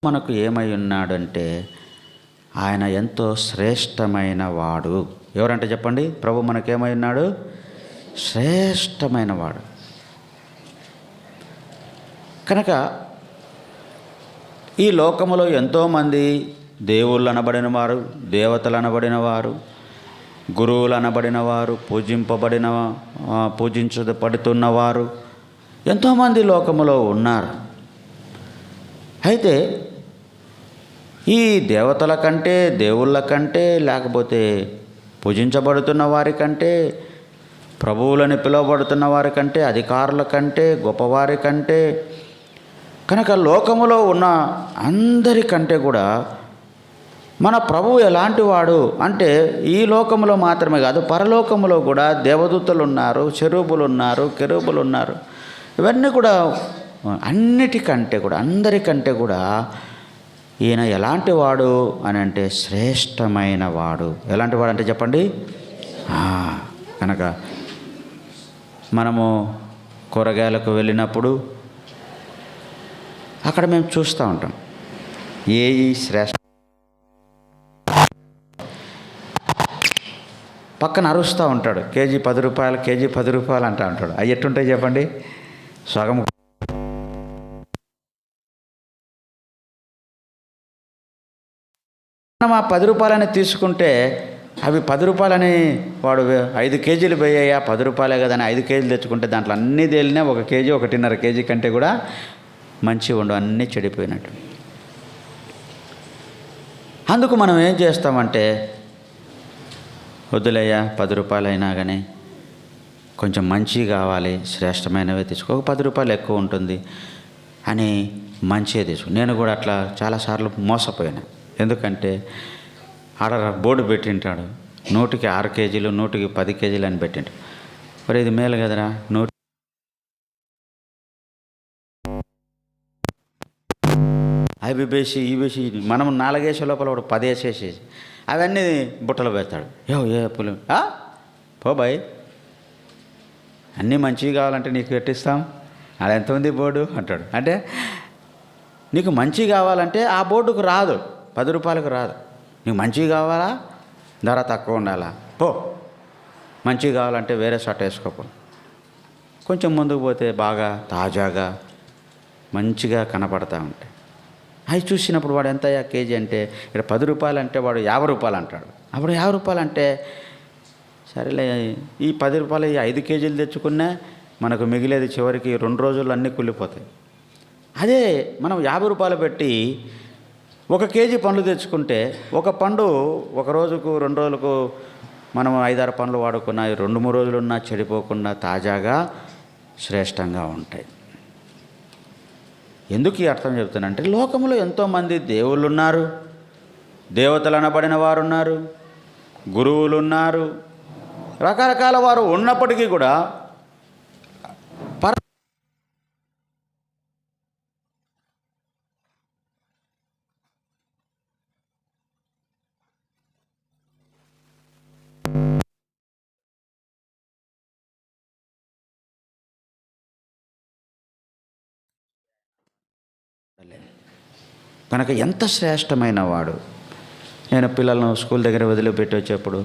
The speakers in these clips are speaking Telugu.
మనకు ఏమై ఉన్నాడంటే ఆయన ఎంతో శ్రేష్టమైన వాడు. ఎవరంటే చెప్పండి? ప్రభు మనకేమై ఉన్నాడు? శ్రేష్టమైన వాడు. కనుక ఈ లోకములో ఎంతోమంది దేవుళ్ళు అనబడిన వారు, దేవతలు అనబడిన వారు, గురువులు అనబడిన వారు, పూజించబడుతున్నవారు ఎంతోమంది లోకములో ఉన్నారు. అయితే ఈ దేవతల కంటే, దేవుళ్ళ కంటే, లేకపోతే పూజించబడుతున్న వారి కంటే, ప్రభువులని పిలువబడుతున్న వారి కంటే, అధికారుల కంటే, గొప్పవారి కంటే, కనుక లోకములో ఉన్న అందరికంటే కూడా మన ప్రభువు ఎలాంటి వాడు అంటే, ఈ లోకములో మాత్రమే కాదు, పరలోకములో కూడా దేవదూతలు ఉన్నారు, చెరూబులు ఉన్నారు, కెరూబులు ఉన్నారు. ఇవన్నీ కూడా అన్నిటికంటే కూడా, అందరికంటే కూడా ఈయన ఎలాంటి వాడు అని అంటే శ్రేష్టమైన వాడు. ఎలాంటి వాడు అంటే చెప్పండి? కనుక మనము కూరగాయలకు వెళ్ళినప్పుడు అక్కడ మేము చూస్తూ ఉంటాం, ఏ శ్రేష్ట పక్కన అరుస్తూ ఉంటాడు, కేజీ 10 రూపాయలు, కేజీ 10 రూపాయలు అంటూ ఉంటాడు. అవి ఎట్టుంటాయి చెప్పండి? సగం మనం ఆ 10 రూపాయలని తీసుకుంటే అవి 10 రూపాయలని వాడు 5 కేజీలు పోయాయా, 10 రూపాయలే కదా అని 5 కేజీలు తెచ్చుకుంటే దాంట్లో అన్నీ తేలినా 1 కేజీ 1.5 కేజీ కంటే కూడా మంచిగా ఉండవు, అన్నీ చెడిపోయినట్టు. అందుకు మనం ఏం చేస్తామంటే, వద్దులేయ్యా 10 రూపాయలైనా కానీ కొంచెం మంచి కావాలి, శ్రేష్టమైనవే తీసుకో, 10 రూపాయలు ఎక్కువ ఉంటుంది అని మంచిగా తీసుకో. నేను కూడా అట్లా చాలాసార్లు మోసపోయాను. ఎందుకంటే ఆడ బోర్డు పెట్టింటాడు, 100కి 6 కేజీలు, 100కి 10 కేజీలు అని పెట్టింటాడు. మరి ఇది మేలు కదరా, అవి వేసి ఇవి వేసి మనం 4 వేసే లోపల వాడు 10 వేసేసి అవన్నీ బుట్టలు పెడతాడు. ఏ పులి బాయ్, అన్నీ మంచివి కావాలంటే నీకు పెట్టిస్తాం, అది ఎంత ఉంది బోర్డు అంటాడు. అంటే నీకు మంచి కావాలంటే ఆ బోర్డుకు రాదు, 10 రూపాయలకు రాదు. నీకు మంచిగా కావాలా, ధర తక్కువ ఉండాలా, పో. మంచిగా కావాలంటే వేరే షర్ట్ వేసుకోపో. కొంచెం ముందుకు పోతే బాగా తాజాగా మంచిగా కనపడతా ఉంటాయి. అవి చూసినప్పుడు వాడు ఎంత కేజీ అంటే, ఇక్కడ 10 రూపాయలు అంటే వాడు 50 రూపాయలు అంటాడు. అప్పుడు 50 రూపాయలు అంటే సరేలే, ఈ 10 రూపాయలు 5 కేజీలు తెచ్చుకున్నా మనకు మిగిలేది చివరికి 2 రోజులు అన్నీ కుళ్ళిపోతాయి. అదే మనం 50 రూపాయలు పెట్టి 1 కేజీ పండ్లు తెచ్చుకుంటే, ఒక పండు 1 రోజుకు 2 రోజులకు మనం 5-6 పండ్లు వాడుకున్నా 2-3 రోజులున్నా చెడిపోకుండా తాజాగా శ్రేష్టంగా ఉంటాయి. ఎందుకు ఈ అర్థం చెప్తానంటే, లోకంలో ఎంతోమంది దేవుళ్ళు ఉన్నారు, దేవతలు అనబడిన వారు ఉన్నారు, గురువులు ఉన్నారు, రకరకాల వారు ఉన్నప్పటికీ కూడా కనుక ఎంత శ్రేష్టమైన వాడు. నేను పిల్లలను స్కూల్ దగ్గర వదిలిపెట్టి వచ్చేప్పుడు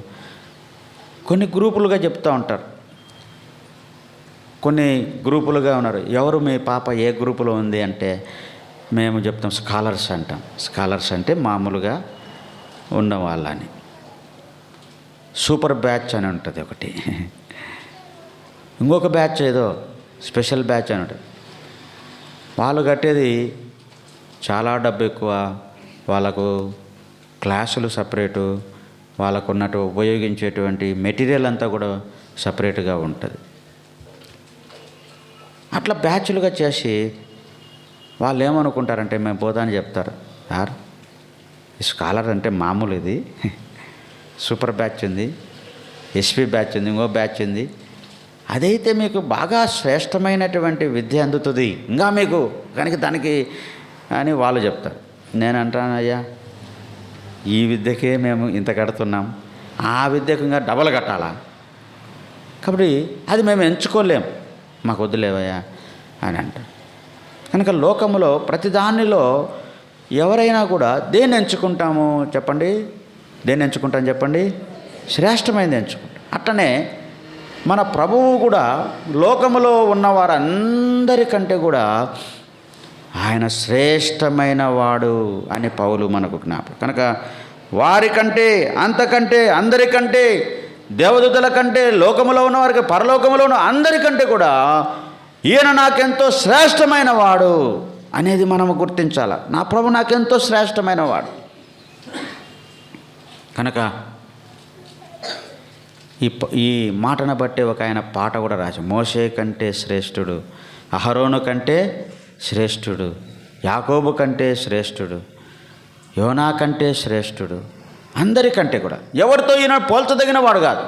కొన్ని గ్రూపులుగా చెప్తూ ఉంటారు, కొన్ని గ్రూపులుగా ఉన్నారు. ఎవరు మీ పాప ఏ గ్రూపులో ఉంది అంటే మేము చెప్తాం స్కాలర్స్ అంటాం. స్కాలర్స్ అంటే మామూలుగా ఉన్న వాళ్ళని. సూపర్ బ్యాచ్ అని ఉంటుంది ఒకటి, ఇంకొక బ్యాచ్ ఏదో స్పెషల్ బ్యాచ్ అని ఉంటుంది. వాళ్ళు కట్టేది చాలా డబ్బు ఎక్కువ, వాళ్ళకు క్లాసులు సపరేటు, వాళ్ళకు ఉన్నట్టు ఉపయోగించేటువంటి మెటీరియల్ అంతా కూడా సపరేట్గా ఉంటుంది. అట్లా బ్యాచ్లుగా చేసి వాళ్ళు ఏమనుకుంటారంటే, మేము పోతాని చెప్తారు, సార్ ఈ స్కాలర్ అంటే మామూలు, ఇది సూపర్ బ్యాచ్ ఉంది, ఎస్పీ బ్యాచ్ ఉంది, ఇంకో బ్యాచ్ ఉంది, అదైతే మీకు బాగా శ్రేష్టమైనటువంటి విద్య అందుతుంది ఇంకా మీకు కనుక దానికి అని వాళ్ళు చెప్తారు. నేను అంటాను, అయ్యా ఈ విద్యకే మేము ఇంత కడుతున్నాం, ఆ విద్యకు ఇంకా డబల్ కట్టాలా, కాబట్టి అది మేము ఎంచుకోలేం, మాకు వద్దులేవయ్యా అని అంటారు. కనుక లోకములో ప్రతిదానిలో ఎవరైనా కూడా దేన్ని ఎంచుకుంటాము చెప్పండి? దేన్ని ఎంచుకుంటాం చెప్పండి? శ్రేష్టమైనది ఎంచుకుంటాం. అట్లనే మన ప్రభువు కూడా లోకములో ఉన్న వారందరికంటే కూడా ఆయన శ్రేష్టమైన వాడు అని పౌలు మనకు జ్ఞాపకం. కనుక వారికంటే, అంతకంటే, అందరికంటే, దేవదూతల కంటే, లోకములో ఉన్నవారికి, పరలోకములో ఉన్న అందరికంటే కూడా ఈయన నాకెంతో శ్రేష్టమైన వాడు అనేది మనము గుర్తించాలి. నా ప్రభు నాకెంతో శ్రేష్టమైన వాడు. కనుక ఈ మాటను బట్టి ఒక ఆయన పాట కూడా రాసి, మోషే కంటే శ్రేష్ఠుడు, అహరోను కంటే శ్రేష్ఠుడు, యాకోబు కంటే శ్రేష్ఠుడు, యోనా కంటే శ్రేష్ఠుడు, అందరికంటే కూడా ఎవరితో ఈయన పోల్చదగిన వాడు కాదు.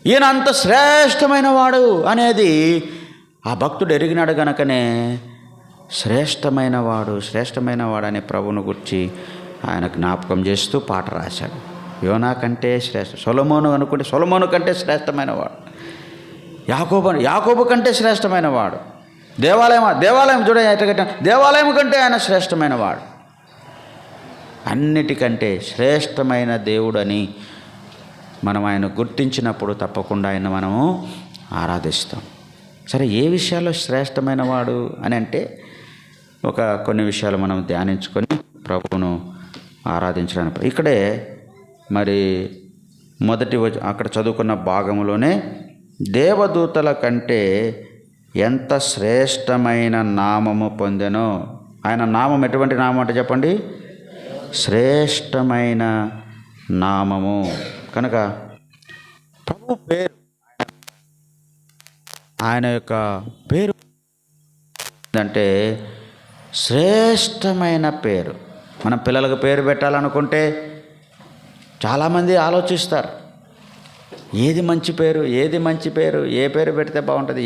ఈయన అంత శ్రేష్టమైన వాడు అనేది ఆ భక్తుడు ఎరిగినాడు గనకనే శ్రేష్టమైన వాడు అనే ప్రభువును గురించి ఆయన జ్ఞాపకం చేస్తూ పాట రాశాడు. యోనా కంటే సొలొమోను అనుకుంటే సొలొమోను కంటే శ్రేష్టమైన వాడు, యాకోబు కంటే శ్రేష్టమైన వాడు, దేవాలయం చూడ దేవాలయం కంటే ఆయన శ్రేష్టమైన వాడు, అన్నిటికంటే శ్రేష్టమైన దేవుడని మనం ఆయన గుర్తించినప్పుడు తప్పకుండా ఆయన మనము ఆరాధిస్తాం. సరే, ఏ విషయాల్లో శ్రేష్టమైన వాడు అని అంటే కొన్ని విషయాలు మనం ధ్యానించుకొని ప్రభువును ఆరాధించడానికి ఇక్కడే మరి మొదటి అక్కడ చదువుకున్న భాగంలోనే దేవదూతల కంటే ఎంత శ్రేష్టమైన నామము పొందెనో. ఆయన నామం ఎటువంటి నామం అంటే చెప్పండి? శ్రేష్టమైన నామము. కనుక ప్రభు పేరు, ఆయన యొక్క పేరు అంటే శ్రేష్టమైన పేరు. మనం పిల్లలకు పేరు పెట్టాలనుకుంటే చాలామంది ఆలోచిస్తారు, ఏది మంచి పేరు, ఏ పేరు పెడితే బాగుంటుంది,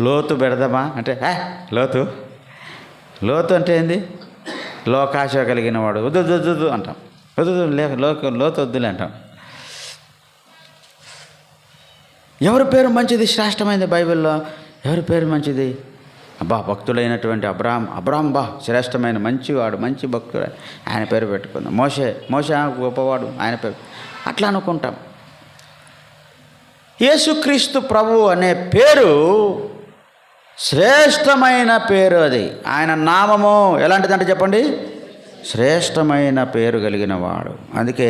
లోతు పెడదామా అంటే లోతు అంటే ఏంది? లోకాశ కలిగిన వాడు, వద్దు అంటాం, లోతు వద్దులే అంటాం. ఎవరి పేరు మంచిది? శ్రేష్టమైనది బైబిల్లో ఎవరి పేరు మంచిది? భక్తుడైనటువంటి అబ్రాం శ్రేష్టమైన మంచివాడు, మంచి భక్తుడు, ఆయన పేరు పెట్టుకుందాం. మోషే గొప్పవాడు, ఆయన పేరు అట్లా అనుకుంటాం. యేసుక్రీస్తు ప్రభువు అనే పేరు శ్రేష్టమైన పేరు. అది ఆయన నామము ఎలాంటిదంటే చెప్పండి? శ్రేష్టమైన పేరు కలిగిన వాడు. అందుకే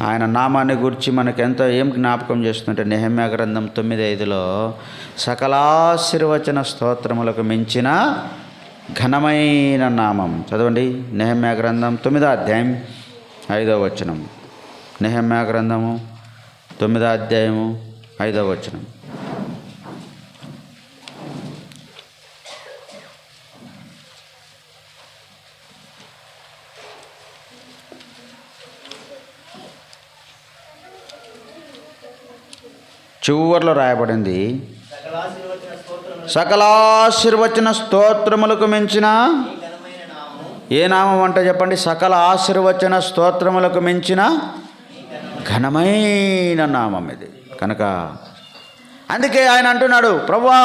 ఆయన నామాన్ని గురించి మనకెంతో ఏం జ్ఞాపకం చేస్తుంటే నెహెమ్యా గ్రంథం 9:5 సకలాశీర్వచన స్తోత్రములకు మించిన ఘనమైన నామం. చదవండి, నెహెమ్యా గ్రంథం 9:5. నెహెమ్యా గ్రంథము 9:5. చివర్లో రాయబడింది, సకలాశీర్వచన స్తోత్రములకు మించిన ఏ నామం అంటే చెప్పండి? సకల ఆశీర్వచన స్తోత్రములకు మించిన ఘనమైన నామం ఇది. కనుక అందుకే ఆయన అంటున్నాడు, ప్రభువా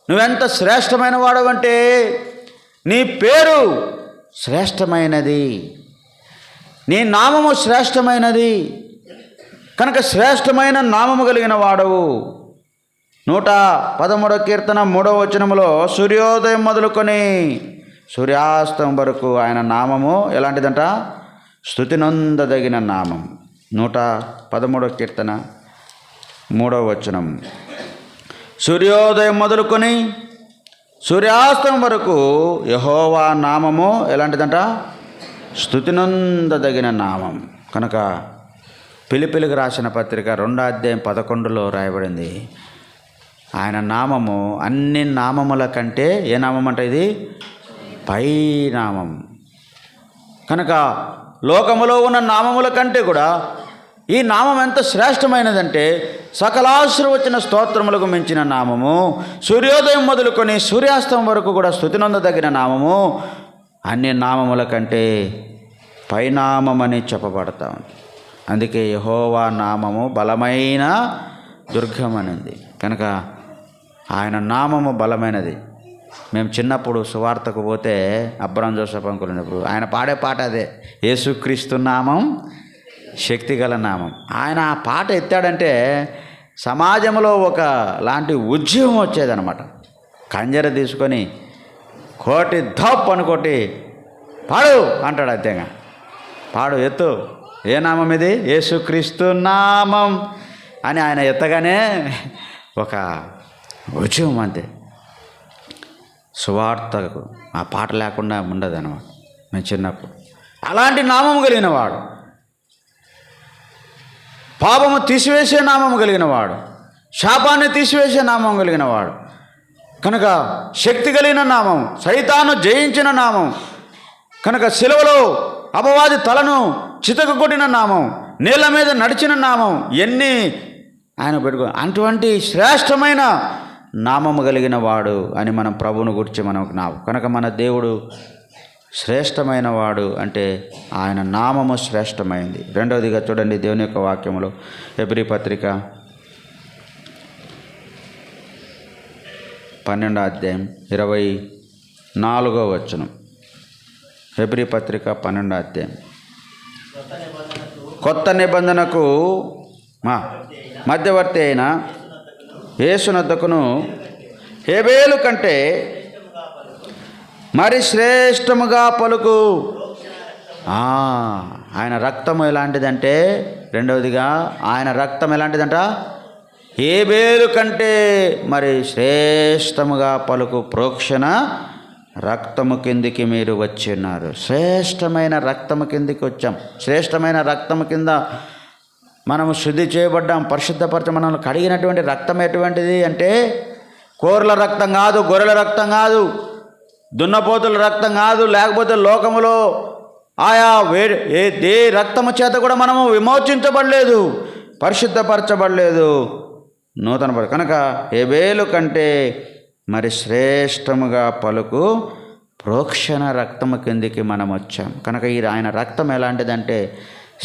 నువ్వెంత శ్రేష్టమైన వాడు అంటే నీ పేరు శ్రేష్టమైనది, నీ నామము శ్రేష్టమైనది. కనుక శ్రేష్టమైన నామము కలిగిన వాడవు. 113వ కీర్తన 3వ వచనములో సూర్యోదయం మొదలుకొని సూర్యాస్తం వరకు ఆయన నామము ఎలాంటిదంట? స్తుతి నొందదగిన నామం. 113వ కీర్తన 3వ వచనం, సూర్యోదయం మొదలుకొని సూర్యాస్తం వరకు యెహోవా నామము ఎలాంటిదంట? స్తుతి నొందదగిన నామం. కనుక ఫిలిప్పీలకు రాసిన పత్రిక 2:11 రాయబడింది, ఆయన నామము అన్ని నామముల కంటే ఏ నామం అంటే ఇది? పై నామం. కనుక లోకములో ఉన్న నామముల కంటే కూడా ఈ నామం ఎంత శ్రేష్టమైనదంటే సకలాశీర్వచన స్తోత్రములకు మించిన నామము, సూర్యోదయం మొదలుకొని సూర్యాస్తం వరకు కూడా స్తుతి నొందదగిన నామము, అన్ని నామముల కంటే పైనామమని చెప్పబడతా ఉంది. అందుకే యెహోవా నామము బలమైన దుర్గమనింది. కనుక ఆయన నామము బలమైనది. మేము చిన్నప్పుడు సువార్తకు పోతే అబ్రహం జోసఫ్ అంకుల్ ఉన్నప్పుడు ఆయన పాడే పాట అదే, యేసుక్రీస్తు నామం శక్తిగల నామం. ఆయన ఆ పాట ఎత్తాడంటే సమాజంలో ఒక లాంటి ఉద్యమం వచ్చేదనమాట. కంజర తీసుకొని కోటి ధప్ అనుకోటి పాడు అంటాడు. అంతేగా పాడు ఎత్తు, ఏ నామం ఇది? యేసుక్రీస్తు నామం అని ఆయన ఎత్తగానే ఒక ఉద్యమం. అంతే. సువార్తకు ఆ పాట లేకుండా ఉండదు అనమాట. మేము చిన్నప్పుడు అలాంటి నామం కలిగిన వాడు, పాపము తీసివేసే నామము కలిగిన వాడు, శాపాన్ని తీసివేసే నామం కలిగిన వాడు కనుక శక్తి కలిగిన నామం, సైతాను జయించిన నామం కనుక, శిలువలో అపవాది తలను చితక కొట్టిన నామం, నీళ్ళ మీద నడిచిన నామం, ఎన్ని ఆయన పెట్టుకో అటువంటి శ్రేష్టమైన నామము కలిగిన వాడు అని మనం ప్రభువును గురించి మనకు కనుక మన దేవుడు శ్రేష్టమైన వాడు అంటే ఆయన నామము శ్రేష్టమైంది. రెండవదిగా చూడండి దేవుని యొక్క వాక్యములో హెబ్రీ పత్రిక 12వ అధ్యాయం 24వ వచనం. హెబ్రీ పత్రిక 12వ అధ్యాయం. కొత్త నిబంధనకు మధ్యవర్తి అయిన యేసునొద్దకును హేబేలు కంటే మరి శ్రేష్టముగా పలుకు. ఆయన రక్తం ఎలాంటిదంటే, రెండవదిగా ఆయన రక్తం ఎలాంటిదంట? హేబేలు కంటే మరి శ్రేష్టముగా పలుకు ప్రోక్షణ రక్తము కిందికి మీరు వచ్చి ఉన్నారు. శ్రేష్టమైన రక్తము కిందికి వచ్చాం. శ్రేష్టమైన రక్తము కింద మనము శుద్ధి చేయబడ్డాం, పరిశుద్ధపరచ. మనల్ని కడిగినటువంటి రక్తం ఎటువంటిది అంటే కోర్ల రక్తం కాదు, గొర్రెల రక్తం కాదు, దున్నపోతుల రక్తం కాదు, లేకపోతే లోకములో ఆయా ఏ రక్తము చేత కూడా మనము విమోచించబడలేదు, పరిశుద్ధపరచబడలేదు, నూతన కనుక హేబేలు కంటే మరి శ్రేష్టముగా పలుకు ప్రోక్షణ రక్తము కిందికి మనం వచ్చాం. కనుక ఆయన రక్తం ఎలాంటిదంటే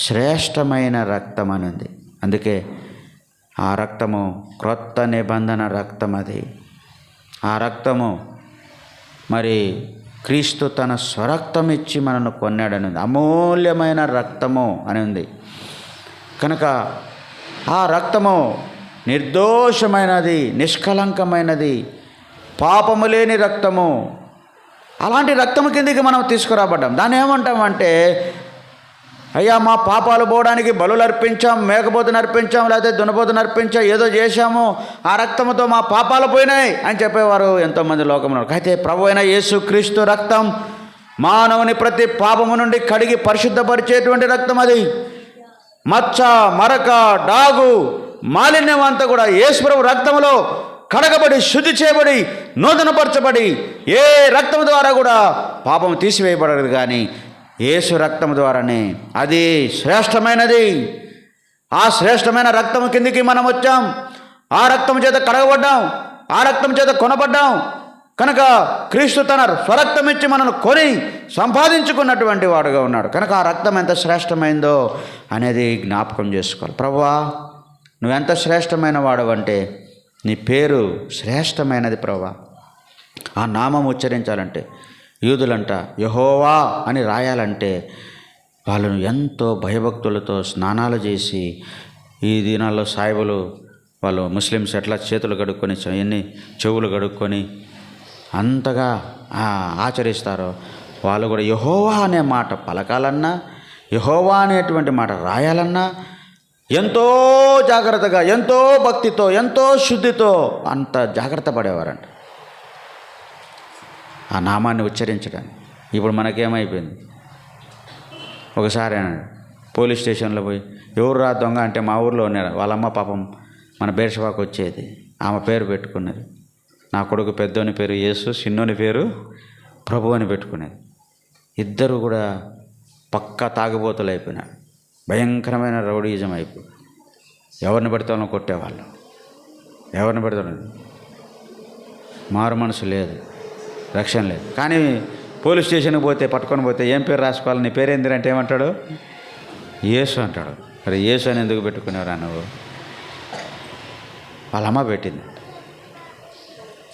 శ్రేష్టమైన రక్తం అని ఉంది. అందుకే ఆ రక్తము క్రొత్త నిబంధన రక్తం. అది ఆ రక్తము మరి క్రీస్తు తన స్వరక్తం ఇచ్చి మనను కొన్నాడని ఉంది. అమూల్యమైన రక్తము అని ఉంది. కనుక ఆ రక్తము నిర్దోషమైనది, నిష్కలంకమైనది, పాపము లేని రక్తము. అలాంటి రక్తము కిందికి మనం తీసుకురాబడ్డాం. దాన్ని ఏమంటామంటే, అయ్యా మా పాపాలు పోవడానికి బలులు అర్పించాం, మేకపోతుని అర్పించాం, లేకపోతే దున్నపోతుని అర్పించాం, ఏదో చేశాము, ఆ రక్తంతో మా పాపాలు పోయినాయి అని చెప్పేవారు ఎంతోమంది లోకంలో. అయితే ప్రభు అయిన యేసుక్రీస్తు రక్తం మానవుని ప్రతి పాపము నుండి కడిగి పరిశుద్ధపరిచేటువంటి రక్తం. అది మచ్చ, మరక, డాగు, మాలిన్యం అంతా కూడా యేసు ప్రభు రక్తంలో కడగబడి, శుద్ధి చేయబడి, నూతనపరచబడి, ఏ రక్తం ద్వారా కూడా పాపం తీసివేయబడదు. కానీ యేసు రక్తం ద్వారానే. అది శ్రేష్టమైనది. ఆ శ్రేష్టమైన రక్తం కిందికి మనం వచ్చాం. ఆ రక్తం చేత కడగబడ్డాం, ఆ రక్తం చేత కొనబడ్డాం. కనుక క్రీస్తు తన స్వరక్తం ఇచ్చి మనల్ని కొని సంపాదించుకున్నటువంటి వాడుగా ఉన్నాడు. కనుక ఆ రక్తం ఎంత శ్రేష్టమైందో అనేది జ్ఞాపకం చేసుకోవాలి. ప్రభువా, నువ్వెంత శ్రేష్టమైన వాడవంటే నీ పేరు శ్రేష్టమైనది ప్రభువా. ఆ నామం ఉచ్చరించాలంటే, యూదులంట యెహోవా అని రాయాలంటే వాళ్ళను ఎంతో భయభక్తులతో స్నానాలు చేసి, ఈ దినాల్లో సాయిబులు వాళ్ళు ముస్లిమ్స్ ఎట్లా చేతులు కడుక్కొని ఎన్ని చెవులు కడుక్కొని అంతగా ఆచరిస్తారో, వాళ్ళు కూడా యెహోవా అనే మాట పలకాలన్నా, యెహోవా అనేటువంటి మాట రాయాలన్నా ఎంతో జాగ్రత్తగా, ఎంతో భక్తితో, ఎంతో శుద్ధితో అంత జాగ్రత్త పడేవారంట ఆ నామాన్ని ఉచ్చరించడానికి. ఇప్పుడు మనకేమైపోయింది, ఒకసారి పోలీస్ స్టేషన్లో పోయి ఎవరు రా దొంగ అంటే మా ఊర్లో ఉన్నారు. వాళ్ళమ్మ పాపం మన బేర్షవాకు వచ్చేది, ఆమె పేరు పెట్టుకున్నది. నా కొడుకు పెద్దోని పేరు యేసు, చిన్నోని పేరు ప్రభు అని పెట్టుకునేది. ఇద్దరు కూడా పక్కా తాగుబోతులు అయిపోయినారు. భయంకరమైన రౌడీజం అయిపోయి ఎవరిని పడితే వాళ్ళని కొట్టేవాళ్ళు, ఎవరిని పడితే మారు మనసు లేదు, రక్షణ లేదు. కానీ పోలీస్ స్టేషన్కి పోతే, పట్టుకొని పోతే ఏం పేరు రాసుకోవాలి, నీ పేరు ఏందిరంటే ఏమంటాడు? యేసు అంటాడు. మరి యేసు అని ఎందుకు పెట్టుకునేవరా నువ్వు? వాళ్ళమ్మ పెట్టింది.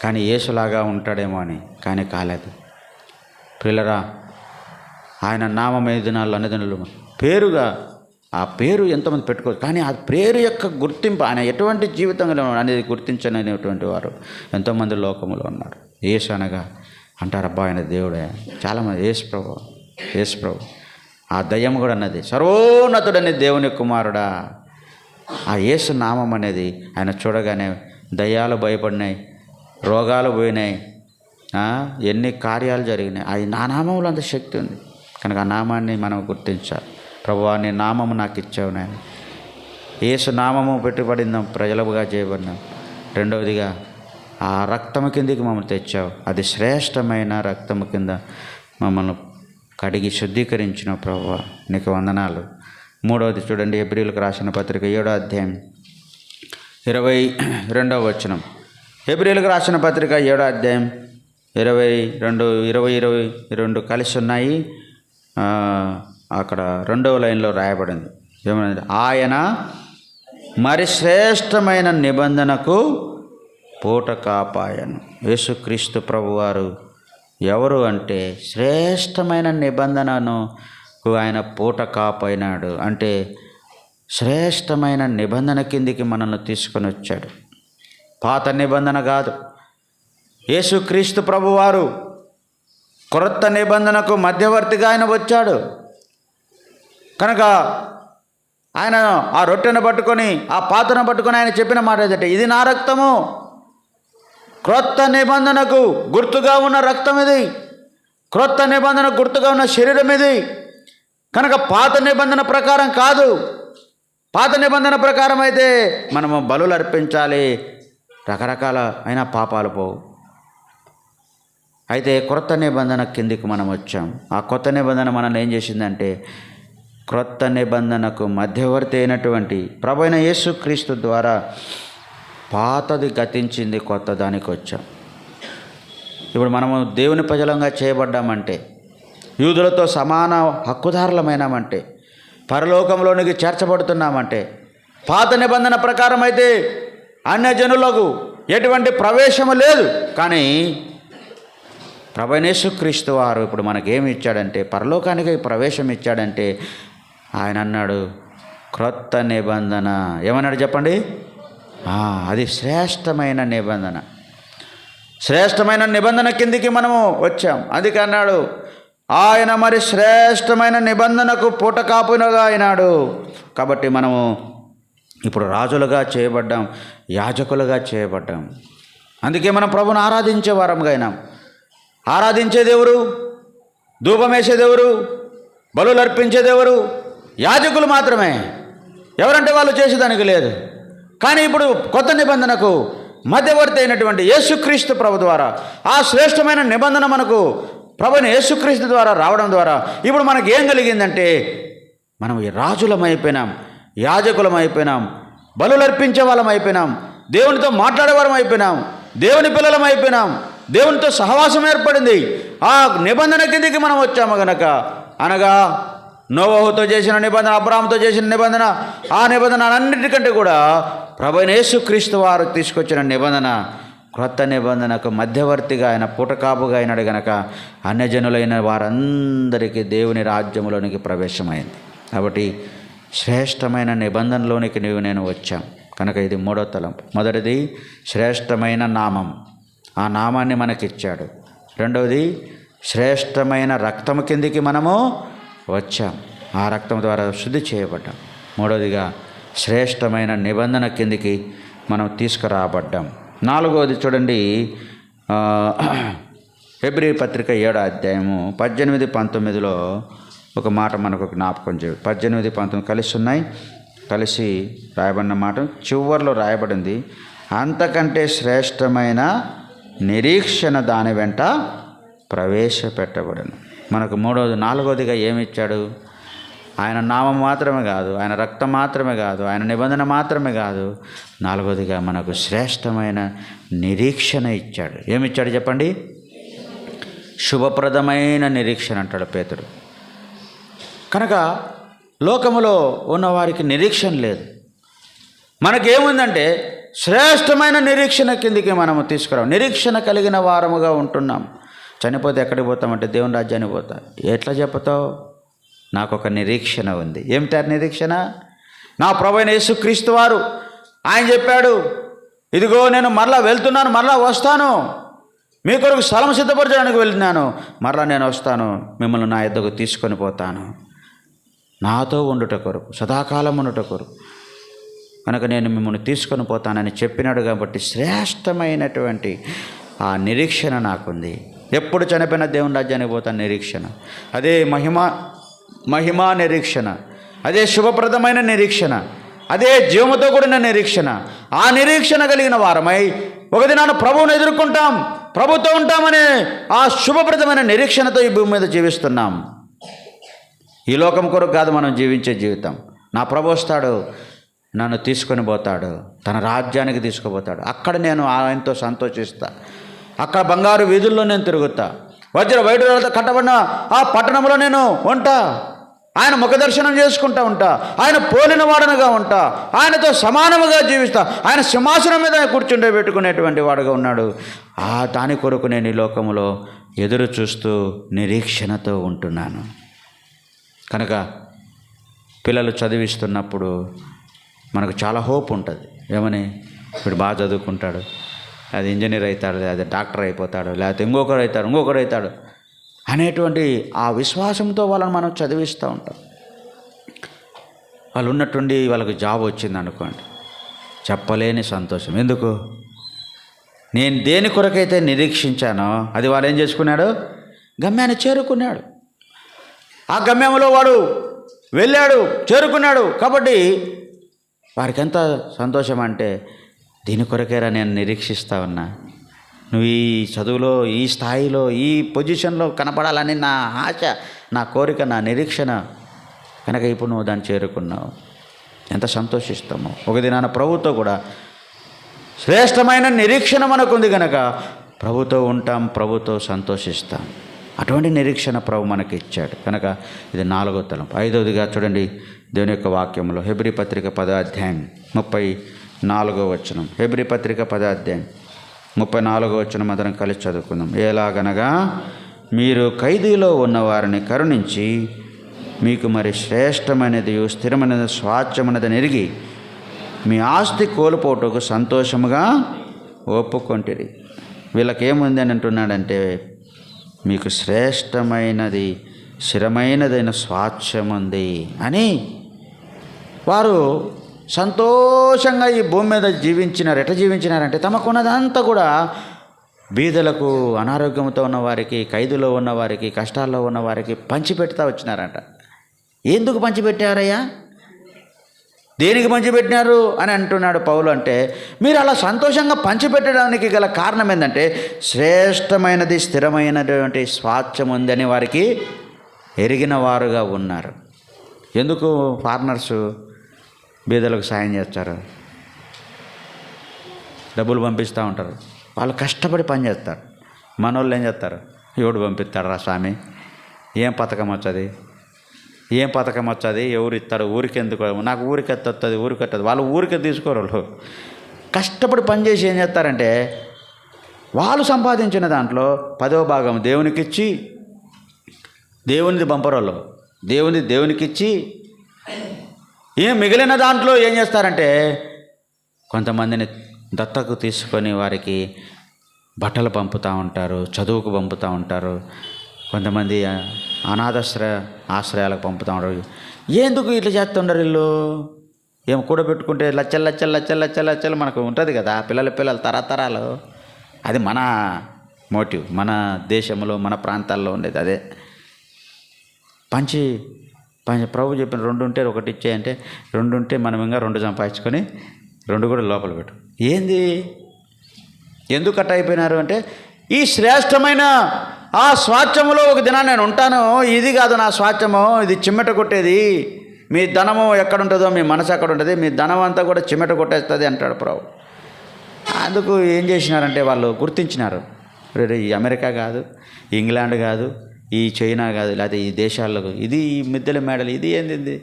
కానీ యేసులాగా ఉంటాడేమో అని, కానీ కాలేదు. ప్రియులరా, ఆయన నామం ఈ దినాల్లో అన్నదినులు పేరుగా, ఆ పేరు ఎంతమంది పెట్టుకోవచ్చు, కానీ ఆ పేరు యొక్క గుర్తింపు ఆయన ఎటువంటి జీవితంలో అనేది గుర్తించనటువంటి వారు ఎంతోమంది లోకములో ఉన్నారు. యేసు అనగా అంటారు, అబ్బా ఆయన దేవుడే. చాలామంది యేసు ప్రభు. ఆ దయ్యం కూడా అన్నది, సర్వోన్నతుడని దేవుని కుమారుడా. ఆ యేసు నామం అనేది ఆయన చూడగానే దయ్యాలు భయపడినాయి, రోగాలు పోయినాయి, ఎన్ని కార్యాలు జరిగినాయి. అది నా నామంలో అంత శక్తి ఉంది కనుక ఆ నామాన్ని మనం గుర్తించాలి. ప్రభువా, నీ నామము నాకు ఇచ్చావు నాయన. యేసు నామము పెట్టుబడిందాం, ప్రజలుగా చేయబడినాం. రెండవదిగా ఆ రక్తము కిందికి మమ్మల్ని తెచ్చావు, అది శ్రేష్టమైన రక్తము కింద మమ్మల్ని కడిగి శుద్ధీకరించిన ప్రభువా, నీకు వందనాలు. మూడవది చూడండి, హెబ్రీయులకు రాసిన పత్రిక 7వ అధ్యాయం 22వ వచనం. హెబ్రీయులకు రాసిన పత్రిక 7వ అధ్యాయం 22 కలిసి ఉన్నాయి. అక్కడ 2వ లైన్లో రాయబడింది ఏమన్నది, ఆయన మరి శ్రేష్టమైన నిబంధనకు పూట కాపాయను. యేసుక్రీస్తు ప్రభువారు ఎవరు అంటే శ్రేష్టమైన నిబంధనను ఆయన పూట కాపాయినాడు. అంటే శ్రేష్టమైన నిబంధన కిందికి మనల్ని తీసుకొని వచ్చాడు. పాత నిబంధన కాదు. యేసుక్రీస్తు ప్రభువారు క్రొత్త నిబంధనకు మధ్యవర్తిగా ఆయన వచ్చాడు కనుక ఆయన ఆ రొట్టెను పట్టుకొని, ఆ పాత్రను పట్టుకొని ఆయన చెప్పిన మాట ఏంటంటే, ఇది నా రక్తము, క్రొత్త నిబంధనకు గుర్తుగా ఉన్న రక్తం ఇది, క్రొత్త నిబంధన గుర్తుగా ఉన్న శరీరం ఇది. కనుక పాత నిబంధన ప్రకారం కాదు. పాత నిబంధన ప్రకారం అయితే మనము బలులు అర్పించాలి, రకరకాల అయినా పాపాలు పోవు. అయితే క్రొత్త నిబంధన కిందికి మనం వచ్చాం. ఆ కొత్త నిబంధన మనల్ని ఏం చేసిందంటే, క్రొత్త నిబంధనకు మధ్యవర్తి అయినటువంటి ప్రభువైన యేసుక్రీస్తు ద్వారా పాతది గతించింది, కొత్త దానికి వచ్చాం. ఇప్పుడు మనము దేవుని ప్రజలంగా చేయబడ్డామంటే, యూదులతో సమాన హక్కుదారులమైనామంటే, పరలోకంలోనికి చేర్చబడుతున్నామంటే, పాత నిబంధన ప్రకారం అయితే అన్యజనులకు ఎటువంటి ప్రవేశము లేదు. కానీ ప్రభువైన యేసుక్రీస్తు వారు ఇప్పుడు మనకేమి ఇచ్చాడంటే, పరలోకానికి ప్రవేశం ఇచ్చాడంటే, ఆయన అన్నాడు క్రొత్త నిబంధన. ఏమన్నాడు చెప్పండి? అది శ్రేష్టమైన నిబంధన. శ్రేష్టమైన నిబంధన కిందికి మనము వచ్చాం. అందుకే అన్నాడు, ఆయన మరి శ్రేష్టమైన నిబంధనకు పూట కాపునగా అయినాడు. కాబట్టి మనము ఇప్పుడు రాజులుగా చేయబడ్డాం, యాజకులుగా చేయబడ్డాం. అందుకే మనం ప్రభుని ఆరాధించే వారంగా అయినాం. ఆరాధించేదెవరు? ధూపం వేసేదెవరు? బలులు అర్పించేదెవరు? యాజకులు మాత్రమే. ఎవరంటే వాళ్ళు చేసేదానికి లేదు. కానీ ఇప్పుడు కొత్త నిబంధనకు మధ్యవర్తి అయినటువంటి యేసుక్రీస్తు ప్రభు ద్వారా ఆ శ్రేష్టమైన నిబంధన మనకు ప్రభుని యేసుక్రీస్తు ద్వారా రావడం ద్వారా ఇప్పుడు మనకి ఏం కలిగిందంటే, మనం ఈ రాజులమైపోయినాం, యాజకులమైపోయినాం, బలులు అర్పించే వాళ్ళం అయిపోయినాం, దేవునితో మాట్లాడేవారం అయిపోయినాం, దేవుని పిల్లలం అయిపోయినాం, దేవునితో సహవాసం ఏర్పడింది. ఆ నిబంధన కిందికి మనం వచ్చాము గనక, అనగా నోవహుతో చేసిన నిబంధన, అబ్రాహాముతో చేసిన నిబంధన, ఆ నిబంధన అన్నిటికంటే కూడా ప్రభువైన యేసుక్రీస్తు వారు తీసుకొచ్చిన నిబంధన, క్రొత్త నిబంధనకు మధ్యవర్తిగా ఆయన పూటకాపుగా అయినాడు గనక అన్యజనులైన వారందరికీ దేవుని రాజ్యంలోనికి ప్రవేశమైంది. కాబట్టి శ్రేష్టమైన నిబంధనలోనికి నేను వచ్చాం కనుక ఇది 3వ తలంపు. మొదటిది శ్రేష్టమైన నామం, ఆ నామాన్ని మనకిచ్చాడు. రెండవది శ్రేష్టమైన రక్తం కిందికి మనము వచ్చాం, ఆ రక్తం ద్వారా శుద్ధి చేయబడ్డాం. మూడవదిగా శ్రేష్టమైన నిబంధన కిందికి మనం తీసుకురాబడ్డాం. నాలుగవది చూడండి, హెబ్రీ పత్రిక 7వ అధ్యాయము 18-19లో ఒక మాట మనకు జ్ఞాపకం చేయాలి. 18-19 కలిసి ఉన్నాయి, కలిసి రాయబడిన మాట చివరిలో రాయబడింది, అంతకంటే శ్రేష్టమైన నిరీక్షణ దాని వెంట ప్రవేశపెట్టబడను. మనకు నాలుగవదిగా ఏమి ఇచ్చాడు? ఆయన నామం మాత్రమే కాదు, ఆయన రక్తం మాత్రమే కాదు, ఆయన నిబంధన మాత్రమే కాదు, నాలుగవదిగా మనకు శ్రేష్టమైన నిరీక్షణ ఇచ్చాడు. ఏమిచ్చాడు చెప్పండి? శుభప్రదమైన నిరీక్షణ అంటాడు పేతుడు. కనుక లోకములో ఉన్నవారికి నిరీక్షణ లేదు. మనకేముందంటే శ్రేష్టమైన నిరీక్షణ కిందికి మనము తీసుకురాం. నిరీక్షణ కలిగిన వారముగా ఉంటున్నాం. చనిపోతే ఎక్కడికి పోతామంటే దేవుని రాజ్యానికి పోతాం. ఎట్లా చెప్తావు? నాకు ఒక నిరీక్షణ ఉంది. ఏమిటి నిరీక్షణ? నా ప్రభువైన యేసుక్రీస్తు వారు ఆయన చెప్పాడు, ఇదిగో నేను మరలా వెళ్తున్నాను, మరలా వస్తాను, మీ కొరకు స్థలం సిద్ధపరచడానికి వెళ్తున్నాను, మరలా నేను వస్తాను, మిమ్మల్ని నా యొద్దకు తీసుకొని పోతాను, నాతో ఉండుట కొరకు, సదాకాలం ఉండుట కొరకు, కనుక నేను మిమ్మల్ని తీసుకొని పోతానని చెప్పినాడు. కాబట్టి శ్రేష్టమైనటువంటి ఆ నిరీక్షణ నాకుంది. ఎప్పుడు చనిపోయిన దేవుని రాజ్యానికి పోతాను నిరీక్షణ. అదే మహిమా నిరీక్షణ, అదే శుభప్రదమైన నిరీక్షణ, అదే జీవముతో కూడిన నిరీక్షణ. ఆ నిరీక్షణ కలిగిన వారమై ఒక దినాన ప్రభువును ఎదుర్కొంటాం, ప్రభుతో ఉంటామనే ఆ శుభప్రదమైన నిరీక్షణతో ఈ భూమి మీద జీవిస్తున్నాం. ఈ లోకం కొరకు కాదు మనం జీవించే జీవితం. నా ప్రభు వస్తాడు, నన్ను తీసుకొని పోతాడు, తన రాజ్యానికి తీసుకుపోతాడు. అక్కడ నేను ఆయనతో సంతోషిస్తా. అక్కడ బంగారు వీధుల్లో నేను తిరుగుతా. వజ్ర వైడూర్యాలతో కట్టబడిన ఆ పట్టణంలో నేను ఉంటా. ఆయన ముఖదర్శనం చేసుకుంటా ఉంటా. ఆయన పోలిన వాడనగా ఉంటా. ఆయనతో సమానముగా జీవిస్తా. ఆయన సింహాసనం మీద కూర్చుండే పెట్టుకునేటువంటి వాడుగా ఉన్నాడు. దాని కొరకు నేను ఈ లోకములో ఎదురు చూస్తూ నిరీక్షణతో ఉంటున్నాను. కనుక పిల్లలు చదివిస్తున్నప్పుడు మనకు చాలా హోప్ ఉంటుంది. ఏమని? ఇప్పుడు బాగా చదువుకుంటాడు, అది ఇంజనీర్ అవుతాడు, లేదా డాక్టర్ అయిపోతాడు, లేకపోతే ఇంకొకరు అవుతాడు అనేటువంటి ఆ విశ్వాసంతో వాళ్ళని మనం చదివిస్తూ ఉంటాం. వాళ్ళు ఉన్నట్టుండి వాళ్ళకి జాబ్ వచ్చింది అనుకోండి, చెప్పలేని సంతోషం. ఎందుకు? నేను దేని కొరకైతే నిరీక్షించానో అది వాడు ఏం చేసుకున్నాడు? గమ్యాన్ని చేరుకున్నాడు. ఆ గమ్యంలో వాడు వెళ్ళాడు, చేరుకున్నాడు. కాబట్టి వారికి ఎంత సంతోషం అంటే, దీని కొరకేరా నేను నిరీక్షిస్తా ఉన్నా, నువ్వు ఈ చదువులో, ఈ స్థాయిలో, ఈ పొజిషన్లో కనపడాలని నా ఆశ, నా కోరిక, నా నిరీక్షణ. కనుక ఇప్పుడు నువ్వు దాన్ని చేరుకున్నావు, ఎంత సంతోషిస్తామో. ఒక దినాన ప్రభుతో కూడా శ్రేష్టమైన నిరీక్షణ మనకుంది కనుక ప్రభుతో ఉంటాం, ప్రభుతో సంతోషిస్తాం. అటువంటి నిరీక్షణ ప్రభు మనకి ఇచ్చాడు. కనుక ఇది 4వ తలంపు. 5వదిగా చూడండి దేవుని యొక్క వాక్యంలో హెబ్రీ పత్రిక 10వ అధ్యాయం 34వ వచనం. హెబ్రీ పత్రిక 10వ అధ్యాయం 34వ వచనం అందరం కలిసి చదువుకుందాం. ఎలాగనగా మీరు ఖైదీలో ఉన్నవారిని కరుణించి మీకు మరి శ్రేష్టమైనది స్థిరమైనది స్వాచ్ఛమైనది ఎరిగి మీ ఆస్తి కోల్పోటుకు సంతోషముగా ఒప్పుకొంటిరి. వీళ్ళకేముంది అని అంటున్నాడంటే, మీకు శ్రేష్టమైనది స్థిరమైనదైన స్వాచ్ఛం ఉంది అని వారు సంతోషంగా ఈ భూమి మీద జీవించినారు. ఎట్లా జీవించినారంటే, తమకున్నదంతా కూడా బీదలకు, అనారోగ్యంతో ఉన్నవారికి, ఖైదులో ఉన్నవారికి, కష్టాల్లో ఉన్నవారికి పంచిపెడతా వచ్చినారంట. ఎందుకు పంచిపెట్టారయ్యా, దేనికి పంచిపెట్టినారు అని అంటున్నాడు పౌలు. అంటే మీరు అలా సంతోషంగా పంచిపెట్టడానికి గల కారణం ఏంటంటే, శ్రేష్టమైనది స్థిరమైనటువంటి స్వాచ్ఛం ఉందని వారికి ఎరిగిన వారుగా ఉన్నారు. ఎందుకు ఫారినర్సు బీదలకు సాయం చేస్తారు, డబ్బులు పంపిస్తూ ఉంటారు, వాళ్ళు కష్టపడి పని చేస్తారు. మనోళ్ళు ఏం చేస్తారు? ఎవడు పంపిస్తాడు రా స్వామి, ఏం పథకం వచ్చది, ఎవరు ఇస్తారు, ఊరికి ఎందుకు, నాకు ఊరికి వస్తుంది, ఊరికి వస్తుంది. వాళ్ళు ఊరికే తీసుకోరు. వాళ్ళు కష్టపడి పనిచేసి ఏం చేస్తారంటే, వాళ్ళు సంపాదించిన దాంట్లో 10వ భాగం దేవునికిచ్చి, దేవునిది బంపరోళ్ళు, దేవునికిచ్చి మిగిలిన దాంట్లో ఏం చేస్తారంటే, కొంతమందిని దత్తకు తీసుకొని వారికి బట్టలు పంపుతూ ఉంటారు, చదువుకు పంపుతూ ఉంటారు, కొంతమంది ఆశ్రయాలకు పంపుతూ ఉంటారు. ఎందుకు ఇట్లా చేస్తుంటారు వీళ్ళు? ఏం కూడబెట్టుకుంటే లచ్చలు మనకు ఉంటుంది కదా, పిల్లలు తరతరాలు. అది మన మోటివ్, మన దేశంలో, మన ప్రాంతాల్లో ఉండేది అదే. పంచి ప్రభు చెప్పిన 2 ఉంటే 1 ఇచ్చేయంటే, 2 ఉంటే మనం ఇంకా 2 సంపాదించుకొని 2 కూడా లోపల పెట్టు. ఏంది, ఎందుకు అట్ట అయిపోయినారు అంటే, ఈ శ్రేష్టమైన ఆ స్వాచ్ఛములో ఒక దినాన్ని నేను ఉంటాను, ఇది కాదు నా స్వాచ్ఛము, ఇది చిమ్మెట కొట్టేది. మీ ధనము ఎక్కడుంటుందో మీ మనసు ఎక్కడ ఉంటుంది, మీ ధనం అంతా కూడా చిమ్మెట కొట్టేస్తుంది అంటాడు ప్రభు. అందుకు ఏం చేసినారంటే, వాళ్ళు గుర్తించినారు, ఈ అమెరికా కాదు, ఇంగ్లాండ్ కాదు, ఈ చైనా కాదు, లేకపోతే ఈ దేశాల్లో ఇది ఈ మిద్దెల మేడలు, ఇది ఏంది,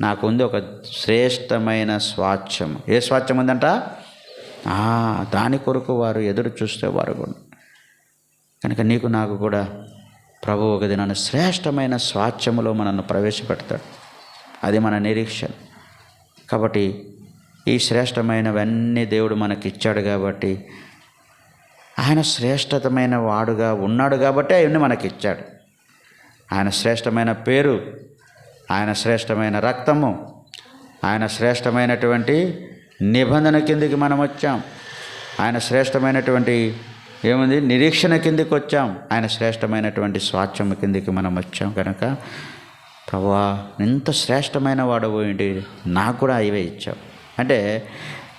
నాకు ఉంది ఒక శ్రేష్టమైన స్వాచ్ఛం. ఏ స్వాచ్ఛం ఉందంట? దాని కొరకు వారు ఎదురు చూసేవారు కూడా. కనుక నీకు నాకు కూడా ప్రభు ఒక దినాన్ని శ్రేష్టమైన స్వాస్థ్యములో మనల్ని ప్రవేశపెడతాడు. అది మన నిరీక్షణ. కాబట్టి ఈ శ్రేష్టమైనవన్నీ దేవుడు మనకిచ్చాడు కాబట్టి, ఆయన శ్రేష్టమైన వాడుగా ఉన్నాడు కాబట్టి అవన్నీ మనకిచ్చాడు. ఆయన శ్రేష్టమైన పేరు, ఆయన శ్రేష్టమైన రక్తము, ఆయన శ్రేష్టమైనటువంటి నిబంధన కిందికి మనం వచ్చాం. ఆయన శ్రేష్టమైనటువంటి నిరీక్షణ కిందికి వచ్చాం. ఆయన శ్రేష్టమైనటువంటి స్వాస్థ్యం కిందికి మనం వచ్చాం. కనుక ప్రభువా, ఇంత శ్రేష్టమైన వాడవు ఏంటి, నాకు కూడా అవే ఇచ్చావు అంటే,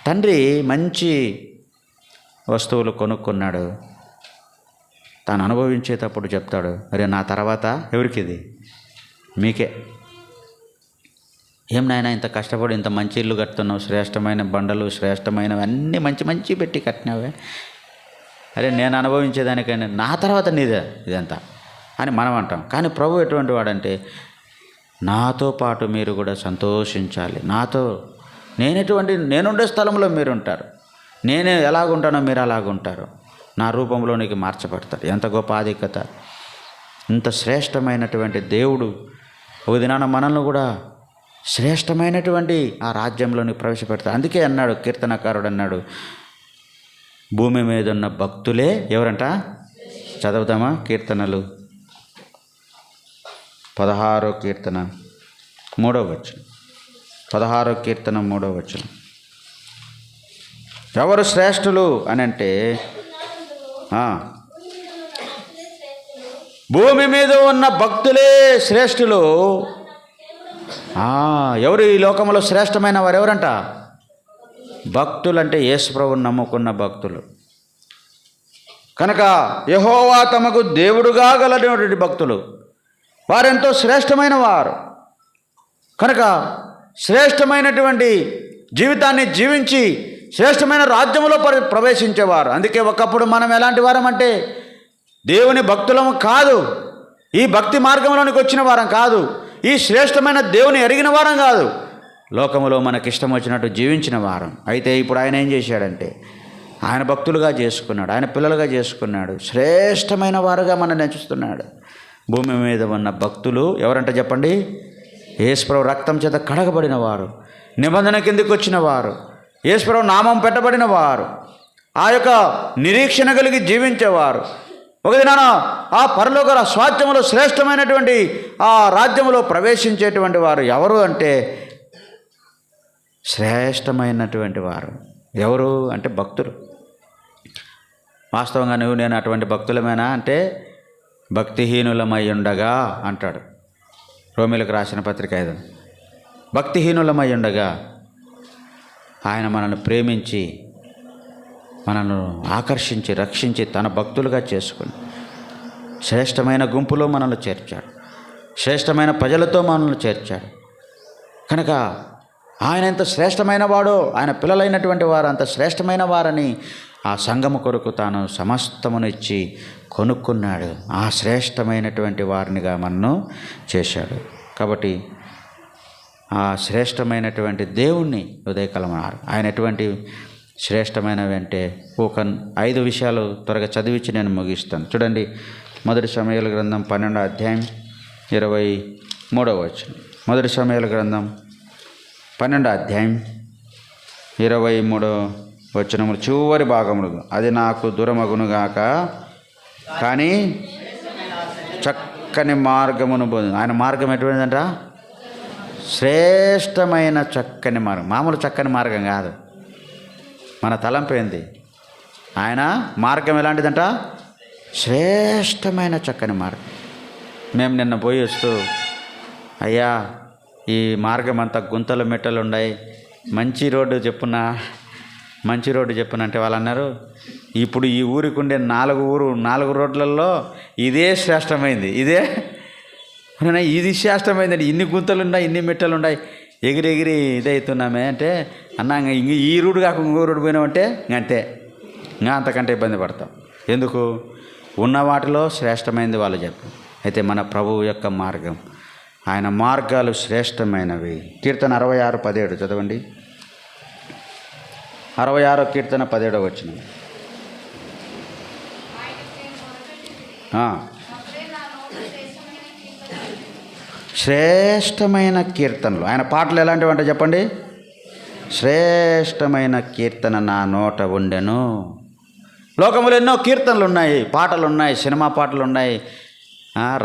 తండ్రి మంచి వస్తువులు కొనుక్కున్నాడు. తాను అనుభవించేటప్పుడు చెప్తాడు, అరే నా తర్వాత ఎవరికిది? మీకే. ఏం నాయన ఇంత కష్టపడి ఇంత మంచి ఇల్లు కడుతున్నావు, శ్రేష్టమైన బండలు, శ్రేష్టమైనవి అన్నీ మంచి మంచి పెట్టి కట్టినావే, అరే నేను అనుభవించేదానికైనా నా తర్వాత నీదే ఇదంతా అని మనం అంటాం. కానీ ప్రభు ఎటువంటి వాడంటే, నాతో పాటు మీరు కూడా సంతోషించాలి. నాతో నేనుండే స్థలంలో మీరు ఉంటారు. నేనే ఎలాగుంటానో మీరు అలాగుంటారు. నా రూపంలోనికి మార్చబడతారు. ఎంత గొప్ప ఆధిక్యత! ఇంత శ్రేష్టమైనటువంటి దేవుడు ఒక దినాన మనల్ని కూడా శ్రేష్టమైనటువంటి ఆ రాజ్యంలోని ప్రవేశపెడతాడు. అందుకే అన్నాడు కీర్తనకారుడు, అన్నాడు, భూమి మీద ఉన్న భక్తులే ఎవరంట? చదువుతామా? కీర్తనలు 16వ కీర్తన 3వ వచనం. 16వ కీర్తన 3వ వచనం. ఎవరు శ్రేష్ఠులు అని అంటే, భూమి మీద ఉన్న భక్తులే శ్రేష్ఠులు. ఎవరు ఈ లోకంలో శ్రేష్టమైన వారు ఎవరంట? భక్తులు. అంటే యేసుప్రభువుని నమ్ముకున్న భక్తులు. కనుక యెహోవా తమకు దేవుడుగా గలటువంటి భక్తులు వారెంతో శ్రేష్టమైన వారు. కనుక శ్రేష్టమైనటువంటి జీవితాన్ని జీవించి శ్రేష్టమైన రాజ్యంలో ప్రవేశించేవారు. అందుకే ఒకప్పుడు మనం ఎలాంటి వారం అంటే, దేవుని భక్తులము కాదు, ఈ భక్తి మార్గంలోనికి వచ్చిన వారం కాదు, ఈ శ్రేష్టమైన దేవుని ఎరిగిన వారం కాదు, లోకములో మనకిష్టం వచ్చినట్టు జీవించిన వారం. అయితే ఇప్పుడు ఆయన ఏం చేశాడంటే, ఆయన భక్తులుగా చేసుకున్నాడు, ఆయన పిల్లలుగా చేసుకున్నాడు, శ్రేష్టమైన వారుగా మనల్ని ఎంచుతున్నాడు. భూమి మీద ఉన్న భక్తులు ఎవరంట చెప్పండి? యేసుప్రభు రక్తం చేత కడగబడిన వారు, నిబంధన కిందకి వచ్చిన వారు, యేసుప్రభు నామం పెట్టబడిన వారు, ఆ యొక్క నిరీక్షణ కలిగి జీవించేవారు. ఒక దినాన ఆ పరలోక స్వాస్థ్యములో శ్రేష్టమైనటువంటి ఆ రాజ్యములో ప్రవేశించేటువంటి వారు ఎవరు అంటే, శ్రేష్టమైనటువంటి వారు ఎవరు అంటే భక్తులు. వాస్తవంగా నేను అటువంటి భక్తులమేనా అంటే, భక్తిహీనులమై ఉండగా అంటాడు రోమీలకు రాసిన పత్రిక 5. భక్తిహీనులమై ఉండగా ఆయన మనల్ని ప్రేమించి, మనల్ని ఆకర్షించి, రక్షించి తన భక్తులుగా చేసుకుని శ్రేష్టమైన గుంపులో మనల్ని చేర్చాడు, శ్రేష్టమైన ప్రజలతో మనల్ని చేర్చాడు. కనుక ఆయన ఎంత శ్రేష్టమైన వాడో, ఆయన పిల్లలైనటువంటి వారు అంత శ్రేష్టమైన వారని ఆ సంఘము కొరకు తాను సమస్తమునిచ్చి కొనుక్కున్నాడు. ఆ శ్రేష్టమైనటువంటి వారినిగా మనను చేశాడు. కాబట్టి ఆ శ్రేష్టమైనటువంటి దేవుణ్ణి ఉదయకాలం ఆయన ఎటువంటి శ్రేష్టమైనవి అంటే, ఒక 5 విషయాలు త్వరగా చదివించి నేను ముగిస్తాను. చూడండి, 1 సమూయేలు గ్రంథం 12వ అధ్యాయం 23వ వచనం. 1 సమూయేలు గ్రంథం 12వ అధ్యాయం 23వ వచనములు చివరి భాగములు. అది నాకు దూరమగునుగాక, కానీ చక్కని మార్గమును బోధి. ఆయన మార్గం ఎటువంటిదంట? శ్రేష్టమైన చక్కని మార్గం. మామూలు చక్కని మార్గం కాదు. మన తలంపేంది? ఆయన మార్గం ఎలాంటిదంట? శ్రేష్టమైన చక్కని మార్గం. మేము నిన్న పోయి వస్తూ, అయ్యా ఈ మార్గం అంతా గుంతలు మెట్టలు ఉన్నాయి, మంచి రోడ్డు చెప్పున అంటే వాళ్ళు అన్నారు, ఇప్పుడు ఈ ఊరికి ఉండే 4 రోడ్లలో ఇదే శ్రేష్టమైంది, ఇది శ్రేష్టమైందండి. ఇన్ని గుంతలు ఉన్నాయి, ఇన్ని మెట్టలు ఉన్నాయి, ఎగిరి ఇదవుతున్నామే అంటే, అన్నా ఇంక ఈ రూడు కాకుండా ఇంకో రోడ్డు పోయినామంటే అంతే, అంతకంటే ఇబ్బంది పడతాం. ఎందుకు? ఉన్న వాటిలో శ్రేష్టమైనది వాళ్ళు చెప్పారు. అయితే మన ప్రభువు యొక్క మార్గం, ఆయన మార్గాలు శ్రేష్టమైనవి. కీర్తన 66:17 చదవండి. 66వ కీర్తన 17వ వచనం. శ్రేష్టమైన కీర్తనలు, ఆయన పాటలు ఎలాంటివి అంటే చెప్పండి. శ్రేష్టమైన కీర్తన నా నోట ఉండెను. లోకములో ఎన్నో కీర్తనలు ఉన్నాయి, పాటలు ఉన్నాయి, సినిమా పాటలు ఉన్నాయి,